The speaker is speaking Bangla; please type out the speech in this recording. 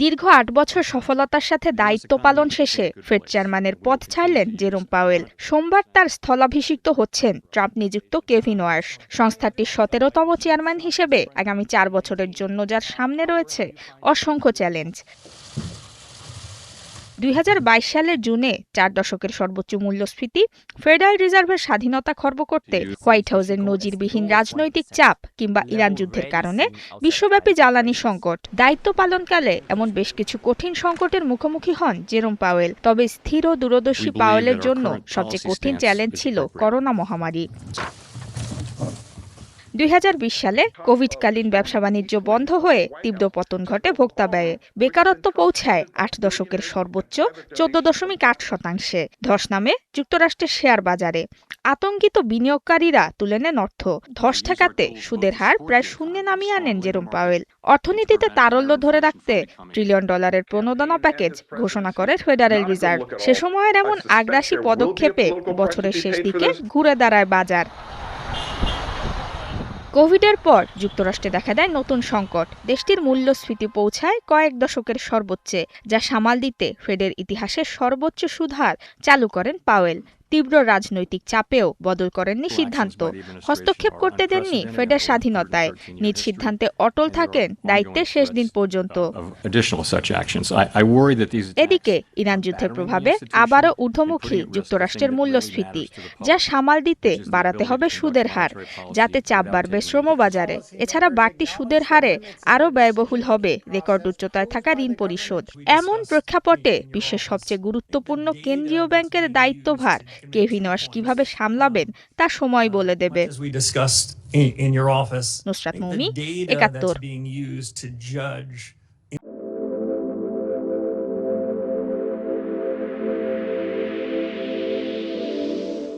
দীর্ঘ ৮ বছর সফলতার সাথে দায়িত্ব পালন শেষে ফেড চেয়ারম্যানের পদ ছাড়লেন জেরোম পাওয়েল। সোমবার তার স্থলাভিষিক্ত হচ্ছেন ট্রাম্প নিযুক্ত কেভিন ওয়ার্শ। সংস্থাটির ১৭তম চেয়ারম্যান হিসেবে আগামী ৪ বছরের জন্য যার সামনে রয়েছে অসংখ্য চ্যালেঞ্জ। ২০২২ সালের জুনে ৪ দশকের সর্বোচ্চ মূল্যস্ফীতি, ফেডারেল রিজার্ভের স্বাধীনতা খর্ব করতে হোয়াইট হাউসের নজিরবিহীন রাজনৈতিক চাপ কিংবা ইরান যুদ্ধের কারণে বিশ্বব্যাপী জ্বালানি সংকট, দায়িত্ব পালনকালে এমন বেশ কিছু কঠিন সংকটের মুখোমুখি হন জেরোম পাওয়েল। তবে স্থির ও দূরদর্শী পাওয়েলের জন্য সবচেয়ে কঠিন চ্যালেঞ্জ ছিল করোনা মহামারী। ২০২০ সালে কোভিডকালীন ব্যবসা বাণিজ্য বন্ধ হয়ে তীব্র পতন ঘটে ভোক্তা ব্যয়ে। বেকারত্ব পৌঁছায় ৮ দশকের সর্বোচ্চ ১৪.৮%। ধস নামে যুক্তরাষ্ট্রের শেয়ার বাজারে। আতঙ্কিত বিনিয়োগকারীরা তুলে নেন অর্থ। ধস ঠেকাতে সুদের হার প্রায় শূন্যে নামিয়ে আনেন জেরোম পাওয়েল। অর্থনীতিতে তারল্য ধরে রাখতে $1 ট্রিলিয়ন প্রণোদনা প্যাকেজ ঘোষণা করে ফেডারেল রিজার্ভ। সে সময়ের এমন আগ্রাসী পদক্ষেপে বছরের শেষ দিকে ঘুরে দাঁড়ায় বাজার। কোভিডের পর যুক্তরাষ্ট্রে দেখা দেয় নতুন সংকট। দেশটির মূল্যস্ফীতি পৌঁছায় কয়েক দশকের সর্বোচ্চে, যা সামাল দিতে ফেডের ইতিহাসের সর্বোচ্চ সুদ হার চালু করেন পাওয়েল। তীব্র রাজনৈতিক চাপেও বদল করেননি সিদ্ধান্ত। হস্তক্ষেপ করতে দেননি ফেডের স্বাধীনতায়। নিজ সিদ্ধান্তে অটল থাকেন দায়িত্বের শেষ দিন পর্যন্ত। এদিকে ইরান যুদ্ধের প্রভাবে আবারও ঊর্ধ্বমুখী যুক্তরাষ্ট্রের মূল্যস্ফীতি, যা সামাল দিতে বাড়াতে হবে সুদের হার, যাতে চাপ বাড়বে শ্রমবাজারে। এছাড়া বাড়তি সুদের হারে আরও ব্যয়বহুল হবে রেকর্ড উচ্চতায় থাকা ঋণ পরিশোধ। এমন প্রেক্ষাপটে বিশ্বের সবচেয়ে গুরুত্বপূর্ণ কেন্দ্রীয় ব্যাংকের দায়িত্বভার কেভিন ওয়ার্শ কিভাবে সামলাবেন তা সময় বলে দেবে। নুসরাত মৌমি, একাত্তর।